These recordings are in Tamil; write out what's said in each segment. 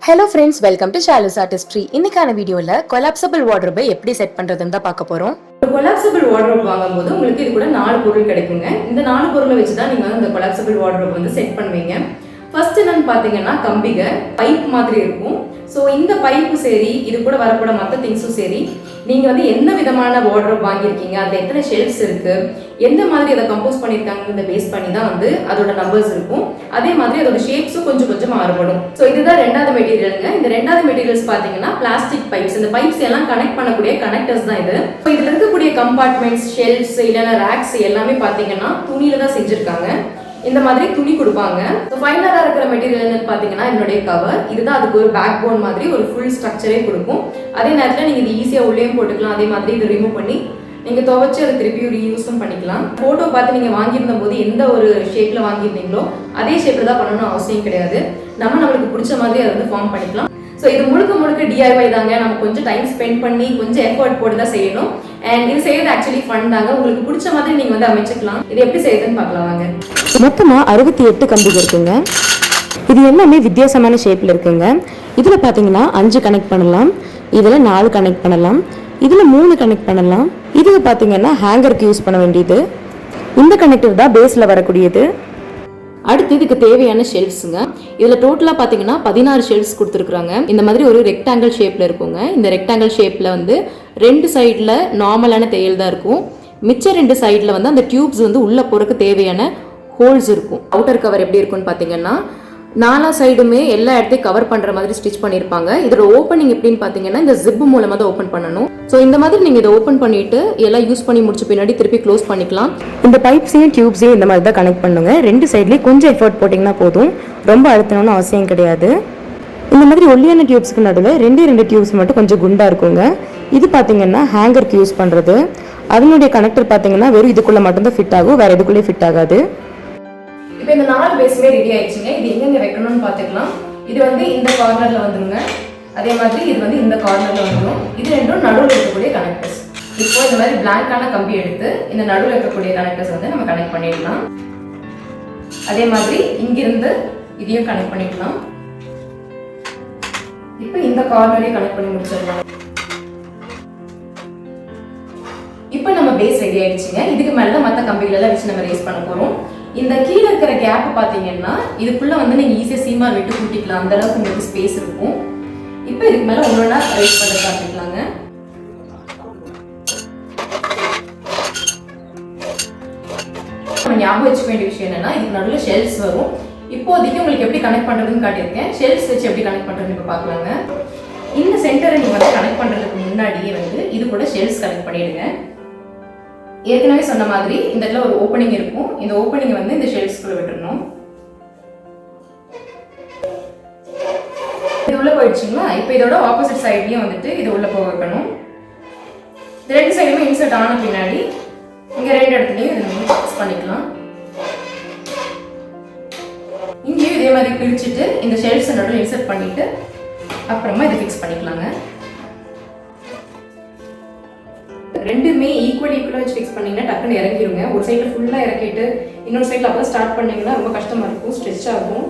Hello friends, welcome to Shalu's Artistry. இன்னைக்கான வீடியோல Collapsible Wardrobe எப்படி செட் பண்றதுன்னு தான் பார்க்க போறோம். Collapsible Wardrobe வாங்கும்போது உங்களுக்கு இது கூட 4 பொருள் கிடைக்குங்க. இந்த 4 பொருளை வச்சு தான் நீங்க அந்த Collapsible Wardrobe வந்து செட் பண்ணுவீங்க. ஃபர்ஸ்ட் என்னன்னு பாத்தீங்கன்னா கம்பிக பைப் மாதிரி இருக்கும். சோ இந்த பைப்பு சரி இது கூட வரப்போற மற்ற திங்ஸும் சரி நீங்க வந்து என்ன விதமான வார்ட்ரோப் வாங்கியிருக்கீங்க, அதுல எத்தனை ஷெல்ஃப்ஸ் இருக்கு, எந்த மாதிரி அதை கம்போஸ் பண்ணியிருக்காங்கன்றத பேஸ் பண்ணி தான் வந்து அதோட நம்பர்ஸ் இருக்கும். அதே மாதிரி அதோட ஷேப்ஸும் கொஞ்சம் கொஞ்சம் மாறுபடும். ஸோ இதுதான் ரெண்டாவது மெட்டீரியலுங்க. இந்த ரெண்டாவது மெட்டீரியல்ஸ் பார்த்தீங்கன்னா பிளாஸ்டிக் பைப்ஸ். இந்த பைப்ஸ் எல்லாம் கனெக்ட் பண்ணக்கூடிய கனெக்டர்ஸ் தான் இது. ஸோ இதுல இருக்கக்கூடிய கம்பார்ட்மெண்ட்ஸ், ஷெல்ஃப்ஸ் இல்லைன்னா ரேக்ஸ் எல்லாமே பார்த்தீங்கன்னா துணியில தான் செஞ்சிருக்காங்க. இந்த மாதிரி துணி கொடுப்பாங்க. ஸோ ஃபைனலாக இருக்கிற மெட்டீரியல் என்னன்னு பார்த்தீங்கன்னா என்னுடைய கவர். இதுதான் அதுக்கு ஒரு பேக் போன் மாதிரி ஒரு ஃபுல் ஸ்ட்ரக்சரே கொடுக்கும். அதே நேரத்தில் நீங்கள் இது ஈஸியாக உள்ளேயும் போட்டுக்கலாம். அதே மாதிரி இது ரிமூவ் பண்ணி நீங்கள் துவைச்சு அதை திருப்பி ரீயூஸும் பண்ணிக்கலாம். ஃபோட்டோ பார்த்து நீங்கள் வாங்கியிருந்த போது எந்த ஒரு ஷேப்பில் வாங்கியிருந்தீங்களோ அதே ஷேப்பில் தான் பண்ணணும் அவசியம் கிடையாது. நம்மளுக்கு பிடிச்ச மாதிரி அதை வந்து ஃபார்ம் பண்ணிக்கலாம். ஸோ இது முழுக்க DIY தாங்க. நம்ம கொஞ்சம் டைம் ஸ்பெண்ட் பண்ணி கொஞ்சம் எஃபர்ட் போட்டு தான் செய்யணும். அண்ட் இது செய்யறது ஆக்சுவலி ஃபன் தாங்க. உங்களுக்கு பிடிச்ச மாதிரி நீங்கள் வந்து அமைச்சுக்கலாம். இது எப்படி செய்யுதுன்னு பார்க்கலாம் வாங்க. மொத்தமாக 68 கம்பிகள் இருக்குங்க. இது எல்லாமே வித்தியாசமான ஷேப்பில் இருக்குங்க. இதில் பார்த்தீங்கன்னா 5 கனெக்ட் பண்ணலாம், இதில் 4 கனெக்ட் பண்ணலாம், இதில் 3 கனெக்ட் பண்ணலாம். இதில் பார்த்தீங்கன்னா ஹேங்கருக்கு யூஸ் பண்ண வேண்டியது. இந்த கனெக்டர் தான் பேஸில் வரக்கூடியது. அடுத்து இதுக்கு தேவையான ஷெல்ஃப்ஸுங்க. இதில் டோட்டலாக பார்த்தீங்கன்னா 16 ஷெல்ஃப்ஸ் கொடுத்துருக்குறாங்க. இந்த மாதிரி ஒரு ரெக்டாங்கிள் ஷேப்பில் இருக்குங்க. இந்த ரெக்டாங்கிள் ஷேப்பில் வந்து 2 சைடில் நார்மலான தையல் தான் இருக்கும். மிச்ச 2 சைடில் வந்து அந்த டியூப்ஸ் வந்து உள்ளே போகிறதுக்கு தேவையான ஹோல்ஸ் இருக்கும். அவுட்டர் கவர் எப்படி இருக்குன்னு பார்த்தீங்கன்னா 4 சைடுமே எல்லா இடத்தையும் கவர் பண்ணுற மாதிரி ஸ்டிச் பண்ணியிருப்பாங்க. இதோட ஓப்பனிங் எப்படின்னு பார்த்தீங்கன்னா இந்த ஜிப் மூலமாக தான் ஓப்பன் பண்ணணும். ஸோ இந்த மாதிரி நீங்கள் இதை ஓப்பன் பண்ணிட்டு எல்லாம் யூஸ் பண்ணி முடிச்ச பின்னாடி திருப்பி க்ளோஸ் பண்ணிக்கலாம். இந்த பைப்ஸையும் டியூப்ஸையும் இந்த மாதிரி தான் கனெக்ட் பண்ணுங்க. 2 சைட்லேயும் கொஞ்சம் எஃபர்ட் போட்டிங்கன்னா போதும், ரொம்ப அழுத்தணும்னு அவசியம் கிடையாது. இந்த மாதிரி ஒல்லியான டியூப்ஸ்க்கு நடுவில் 2 டியூப்ஸ் மட்டும் கொஞ்சம் குண்டாக இருக்குங்க. இது பார்த்தீங்கன்னா ஹேங்கருக்கு யூஸ் பண்ணுறது. அதனுடைய கனெக்டர் பார்த்தீங்கன்னா வெறும் இதுக்குள்ளே மட்டும்தான் ஃபிட் ஆகும், வேறு எதுக்குள்ளே ஃபிட் ஆகாது. இப்போ இந்த 4 பேஸுமே ரெடி ஆயிடுச்சுங்க. இது எங்கெங்க வைக்கணும்னு பார்த்துக்கலாம். இது வந்து இந்த கார்னரில் வந்துருங்க. அதே மாதிரி இது வந்து இந்த கார்னரில் வந்துடும். இது ரெண்டும் நடுவில் இருக்கக்கூடிய கனெக்டர்ஸ். இப்போ இந்த மாதிரி பிளாங்கான கம்பி எடுத்து இந்த நடுவில் இருக்கக்கூடிய கனெக்டர்ஸ் வந்து நம்ம கனெக்ட் பண்ணிடலாம். அதே மாதிரி இங்கிருந்து இதையும் கனெக்ட் பண்ணிக்கலாம். இப்போ இந்த கார்னரையும் கனெக்ட் பண்ணி முடிச்சிடலாம். இப்போ நம்ம பேஸ் ரெடி ஆயிடுச்சுங்க. இதுக்கு மேலே மற்ற கம்பிகள் எல்லாம் வச்சு நம்ம ரேஸ் பண்ண போகிறோம். இந்த கீழே இருக்கிற கேப் பார்த்தீங்கன்னா இதுக்குள்ள வந்து நீங்கள் ஈஸியாக சீமார் விட்டு கூட்டிக்கலாம். அந்த அளவுக்கு உங்களுக்கு ஸ்பேஸ் இருக்கும். இப்போ இதுக்கு மேலே ஒன்றா ரைஸ் பண்ண பார்த்துக்கலாங்க. நம்ம ஞாபகம் வச்சுக்க வேண்டிய விஷயம் என்னன்னா இதுக்கு நடுவில் ஷெல்ஃப்ஸ் வரும். இப்போதைக்கு உங்களுக்கு எப்படி கனெக்ட் பண்ணுறதுன்னு காட்டியிருக்கேன். ஷெல்ஃப்ஸ் வச்சு எப்படி கனெக்ட் பண்ணுறதுன்னு இப்போ பார்க்கலாங்க. இந்த சென்டரை நீங்கள் வந்து கனெக்ட் பண்ணுறதுக்கு முன்னாடியே வந்து இது கூட ஷெல்ஃப்ஸ் கனெக்ட் பண்ணிடுங்க. ஏற்கனவே சொன்ன மாதிரி இந்த இடத்துல ஒரு ஓப்பனிங் இருக்கும். இந்த ஓப்பனிங் வந்து இந்த ஷெல்ஃப்ஸ்குள்ள விட்டுறணும். இது உள்ள போயிடுச்சுங்களா? இப்போ இதோட ஆப்போசிட் சைட்லயும் வந்துட்டு இது உள்ள போக வைக்கணும். இந்த 2 சைடுமே இன்சர்ட் ஆன பின்னாடி இங்க 2 இடத்துலயும் இதை நம்ம ஃபிக்ஸ் பண்ணிக்கலாம். இங்கேயும் இதே மாதிரி பிரிச்சுட்டு இந்த ஷெல்ஃப்ஸ் நடுவில் இன்சர்ட் பண்ணிட்டு அப்புறமா இதை ஃபிக்ஸ் பண்ணிக்கலாங்க. ரெண்டுமே ஈக்குவலாக வச்சு ஃபிக்ஸ் பண்ணீங்கன்னா டக்குன்னு இறங்கிடுங்க. ஒரு சைடில் ஃபுல்லாக இறக்கிட்டு இன்னொரு சைடில் அப்போ ஸ்டார்ட் பண்ணீங்கன்னா ரொம்ப கஷ்டமாக இருக்கும், ஸ்ட்ரெச் ஆகும்.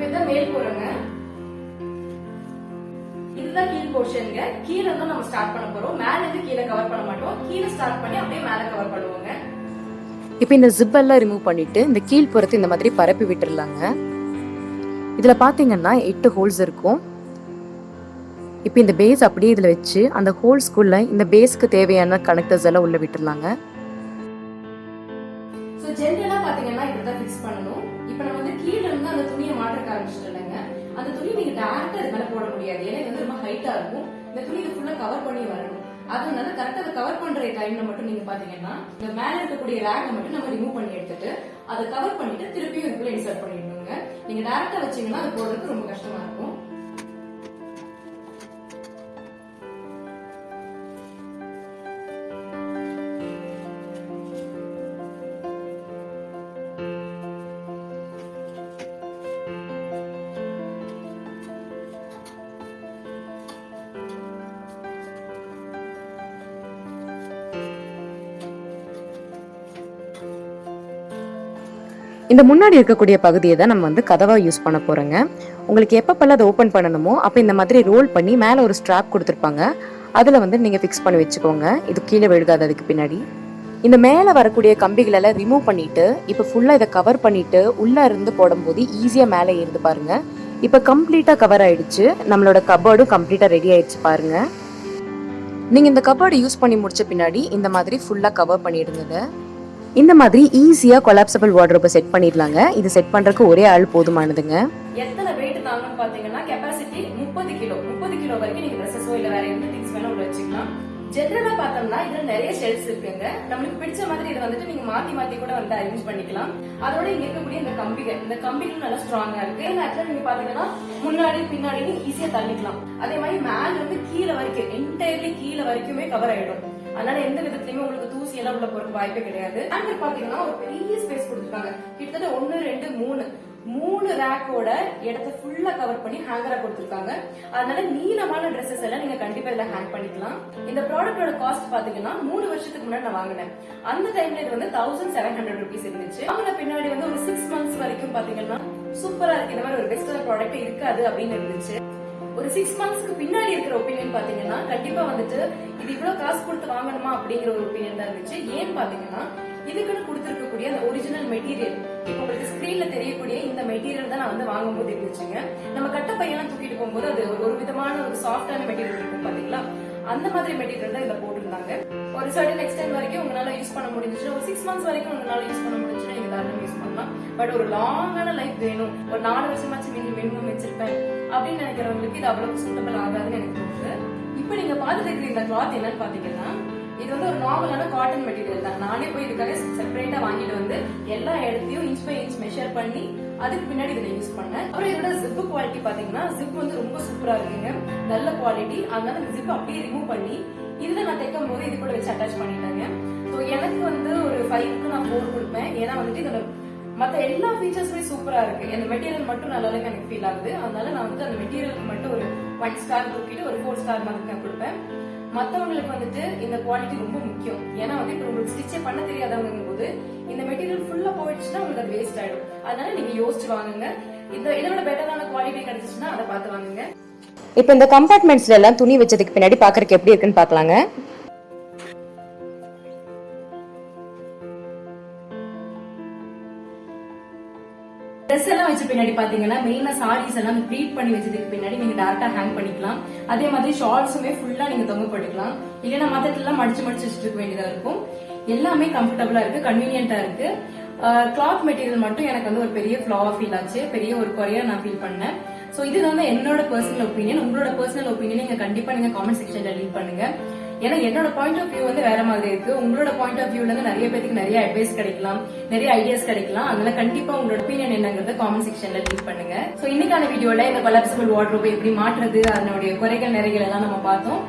இதுதான் மேல் போறங்க. இதுதான் கீழ் போர்ஷன்ங்க. கீழ இருந்து நம்ம ஸ்டார்ட் பண்ண போறோம். மேல இருந்து கீழ கவர் பண்ண மாட்டோம். கீழ ஸ்டார்ட் பண்ணி அப்படியே மேல கவர் பண்ணுவோங்க. இப்போ இந்த ஜிப் எல்லாம் ரிமூவ் பண்ணிட்டு இந்த கீழ் புறத்து இந்த மாதிரி பரப்பி விட்டுறலாங்க. இதுல பாத்தீங்கன்னா 8 ஹோல்ஸ் இருக்கும். இப்போ இந்த பேஸ் அப்படியே இதுல வச்சு அந்த ஹோல்ஸ்க்குள்ள இந்த பேஸ்க்கு தேவையான கனெக்டர்ஸ் எல்லாம் உள்ள விட்டுறலாங்க. சோ ஜெனரலா பாத்தீங்கன்னா இப்படிதான் ஃபிக்ஸ் பண்ணனும். இப்போ நம்ம வந்து கீழ இருந்து அந்த துணியை மாற்ற ஆரம்பிச்சிட்டோம்ங்க. அந்த துணி நீங்க டைரக்டா இது மேல போட முடியாது. ஏன்னா இது வந்து ரொம்ப ஹைட்டா இருக்கும். இந்த துணியை ஃபுல்லா கவர் பண்ணி வரணும். அதனால கரெக்டா அதை கவர் பண்ற டைம்ல மட்டும் நீங்க பாத்தீங்கன்னா இந்த மேல இருக்கக்கூடிய ரேக்கை மட்டும் நம்ம ரிமூவ் பண்ணி எடுத்துட்டு அதை கவர் பண்ணிட்டு திருப்பியும் இதுக்குள்ள இன்சர்ட் பண்ணிடணுங்க. நீங்க டைரக்டா வச்சீங்கன்னா அது போடுறதுக்கு ரொம்ப கஷ்டமா இருக்கும். இந்த முன்னாடி இருக்கக்கூடிய பகுதியை தான் நம்ம வந்து கதவாக யூஸ் பண்ண போகிறோங்க. உங்களுக்கு எப்பப்பெல்லாம் அதை ஓப்பன் பண்ணணுமோ அப்போ இந்த மாதிரி ரோல் பண்ணி மேலே ஒரு ஸ்ட்ராப் கொடுத்துருப்பாங்க, அதில் வந்து நீங்கள் ஃபிக்ஸ் பண்ணி வச்சுக்கோங்க. இது கீழே விழுகாது. அதுக்கு பின்னாடி இந்த மேலே வரக்கூடிய கம்பிகளெல்லாம் ரிமூவ் பண்ணிவிட்டு இப்போ ஃபுல்லாக இதை கவர் பண்ணிவிட்டு உள்ளே இருந்து போடும்போது ஈஸியாக மேலே ஏறுது பாருங்கள். இப்போ கம்ப்ளீட்டாக கவர் ஆகிடுச்சு. நம்மளோட கபோர்டும் கம்ப்ளீட்டாக ரெடி ஆகிடுச்சு பாருங்கள். நீங்கள் இந்த கபோர்டு யூஸ் பண்ணி முடிச்ச பின்னாடி இந்த மாதிரி ஃபுல்லாக கவர் பண்ணிடுங்க. இந்த மாதிரி ஈஸியாக கொலாப்சபிள் வார்ட்ரோபை செட் பண்ணிடலாங்க. இது செட் பண்ணுறதுக்கு ஒரே ஆள் போதுமானதுங்க. எத்தனை வெயிட் தாங்கன்னு பார்த்தீங்கன்னா கெப்பாசிட்டி 30 கிலோ வரைக்கும் நீங்கள் ட்ரெஸ்ஸஸோ இல்லை வேற எந்த திங்ஸ் வேணா உள்ள வச்சுக்கலாம். ஜென்ரலா பார்த்தோம்னா இதுல நிறைய ஷெல்ஸ் இருக்குங்க. நம்மளுக்கு பிடிச்ச மாதிரி இதை வந்துட்டு நீங்க மாத்தி கூட வந்து அரேஞ்ச் பண்ணிக்கலாம். அதோட இங்க இருக்கக்கூடிய இந்த கம்பிகள் நல்லா ஸ்ட்ராங்கா இருக்கு. நேரத்துல நீங்க பாத்தீங்கன்னா முன்னாடி பின்னாடி ஈஸியா தள்ளிக்கலாம். அதே மாதிரி மேல இருந்து கீழே வரைக்கும் என்டையர்லி கீழே வரைக்குமே கவர் ஆயிடும். அதனால எந்த விதத்திலயுமே உங்களுக்கு தூசி எல்லாம் உள்ள போறதுக்கு வாய்ப்பே கிடையாது. ஹேங்கர் பாத்தீங்கன்னா ஒரு பெரிய ஸ்பேஸ் கொடுத்துருக்காங்க. கிட்டத்தட்ட 1 2 3 ரேக்கோட இடத்த ஃபுல்லா கவர் பண்ணி ஹேங்கரா கொடுத்துருக்காங்க. அதனால நீளமான ட்ரெஸ்ஸஸ் எல்லாம் நீங்க கண்டிப்பா இதுல ஹேங் பண்ணிக்கலாம். இந்த ப்ராடக்டோட காஸ்ட் பாத்தீங்கன்னா 3 வருஷத்துக்கு முன்னாடி நான் வாங்கினேன். அந்த டைம்ல இது வந்து 1700 rupees இருந்துச்சு. வாங்கின பின்னாடி வந்து ஒரு 6 months வரைக்கும் பாத்தீங்கன்னா சூப்பரா இருக்கு. இந்த மாதிரி ஒரு பெஸ்டான ப்ராடக்ட் இருக்காது அப்படின்னு இருந்துச்சு. ஒரு 6 monthsக்கு பின்னாடி இருக்கிற ஒப்பீனியன் பாத்தீங்கன்னா கண்டிப்பா வந்துட்டு இது இவ்வளவு காசு கொடுத்து வாங்கணுமா அப்படிங்கிற ஒரு ஒப்பீனியன் தான் இருந்துச்சு. ஏன் பாத்தீங்கன்னா இதுக்குன்னு கொடுத்திருக்கக்கூடிய அந்த ஒரிஜினல் மெட்டீரியல், இப்போ உங்களுக்கு ஸ்கிரீன்ல தெரியக்கூடிய இந்த மெட்டீரியல் தான் நான் வந்து வாங்கும்போது இருந்துச்சுங்க. நம்ம கட்ட பையெல்லாம் தூக்கிட்டு போகும்போது அது ஒரு விதமான ஒரு சாஃப்டான மெட்டீரியல் இருக்கும் பாத்தீங்களா, அந்த மாதிரி மெட்டீரியல் தான் இதுல போட்டிருந்தாங்க. ஒரு சர்டன் எக்ஸ்டென்ட் வரைக்கும் உங்களால யூஸ் பண்ண முடிஞ்சுச்சு. ஒரு 6 months வரைக்கும் உங்களால யூஸ் பண்ண முடிஞ்சுன்னா நீங்க தாராளமா யூஸ் பண்ணலாம். பட் ஒரு லாங்கான லைஃப் வேணும், ஒரு 4 வருஷமாச்சு மினிமம் வச்சிருப்பேன் அப்படின்னு நினைக்கிறவங்களுக்கு இது அவ்வளவு சூட்டபிள் ஆகாதுன்னு எனக்கு தோணுது. இப்ப நீங்க பாத்துட்டு இருக்கிற இந்த கிளாத் என்னன்னு பாத்தீங்கன்னா இது வந்து ஒரு நார்மலான காட்டன் மெட்டீரியல் தான். நானே போய் இதுக்காக செப்பரேட்டா வாங்கிட்டு வந்து எல்லா இடத்தையும் இன்ச் பை இன்ச் மெஷர் பண்ணி அதுக்கு பின்னாடி இதுல யூஸ் பண்ணேன். அப்புறம் இதோட ஜிப் குவாலிட்டி பாத்தீங்கன்னா ஜிப் வந்து ரொம்ப சூப்பரா இருக்குங்க, நல்ல குவாலிட்டி. அதனால இந்த ஜிப் அப்படியே ரிமூவ் பண்ணி இதுல நான் தைக்கும் போது இது கூட வச்சு அட்டாச் பண்ணிட்டாங்க. ஸோ எனக்கு வந்து ஒரு 5க்கு நான் 4 கொடுப்பேன். ஏன்னா வந்துட்டு இதோட மற்ற எல்லா ஃபீச்சர்ஸுமே சூப்பரா இருக்கு. இந்த மெட்டீரியல் மட்டும் நல்லா எனக்கு ஃபீல் ஆகுது. அதனால நான் வந்து அந்த மெட்டீரியலுக்கு மட்டும் ஒரு 1 ஸ்டார் தூக்கிட்டு ஒரு 4 ஸ்டார் மாதிரி நான் கொடுப்பேன். மற்றவங்களுக்கு வந்துட்டு இந்த குவாலிட்டி ரொம்ப முக்கியம். ஏன்னா வந்து இப்போ உங்களுக்கு ஸ்டிச்சே பண்ண தெரியாதவங்க போது இந்த மெட்டீரியல் ஃபுல்லா போயிடுச்சுன்னா உங்களுக்கு அது வேஸ்ட் ஆயிடும். அதனால நீங்க யோசிச்சு வாங்குங்க. இதோட பெட்டரான குவாலிட்டி கிடைச்சிச்சுன்னா அதை பார்த்து வாங்குங்க. இப்போ இந்த கம்பார்ட்மெண்ட்ஸ்ல எல்லாம் துணி வச்சதுக்கு பின்னாடி பாக்குறதுக்கு எப்படி இருக்குன்னு பாக்கலாங்க. ட்ரெஸ் எல்லாம் வச்ச பின்னாடி பாத்தீங்கன்னா மெயினா சாரீஸ் எல்லாம் ப்ளீட் பண்ணி வச்சதுக்கு பின்னாடி நீங்க டைரக்டா ஹேங் பண்ணிக்கலாம். அதே மாதிரி ஷால்ஸுமே ஃபுல்லா நீங்க தொங்க போட்டுக்கலாம். இல்லைன்னா மத்தத்துல எல்லாம் மடிச்சு வச்சுட்டு இருக்க வேண்டியதா இருக்கும். எல்லாமே கம்ஃபர்டபுளா இருக்கு, கன்வீனியன்டா இருக்கு. கிளாத் மெட்டீரியல் மட்டும் எனக்கு வந்து ஒரு பெரிய ஃபிளாவா ஃபீல் ஆச்சு, பெரிய ஒரு குறையா நான் ஃபீல் பண்ணேன். சோ இது வந்து என்னோட பர்சனல் ஒப்பீனியன். உங்களோட பர்சனல் ஒப்பீனியன் நீங்க கண்டிப்பா நீங்க காமெண்ட் செக்ஷன்ல லீவ் பண்ணுங்க. ஏன்னா என்னோட பாயிண்ட் ஆஃப் வியூ வந்து வேற மாதிரி இருக்கு. உங்களோட பாயிண்ட் ஆஃப் வியூல இருந்து நிறைய பேருக்கு நிறைய அட்வைஸ் கிடைக்கலாம், நிறைய ஐடியாஸ் கிடைக்கலாம். அதனால கண்டிப்பா உங்களோட ஒப்பீனியன் என்னங்கறத காமெண்ட் செக்ஷன்ல லீவ் பண்ணுங்க. சோ இன்னைக்கான வீடியோல இந்த கொலாப்சிபிள் வார்ட்ரோப் எப்படி மாற்றுறது, அதனுடைய குறைகள் நிறைகள் எல்லாம் நம்ம பார்த்தோம்.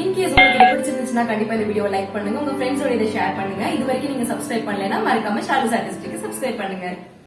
இன்கேஸ் உங்களுக்கு பிடிச்சிருந்துச்சுன்னா கண்டிப்பா இந்த வீடியோ லைக் பண்ணுங்க, உங்க ஃப்ரெண்ட்ஸோட இதை ஷேர் பண்ணுங்க. இது வரைக்கும் நீங்க சப்ஸ்கிரைப் பண்ணலைன்னா மறக்காம ஷாலு ஸ்டாட்டிஸ்டிக்கு சப்ஸ்கிரைப் பண்ணுங்க.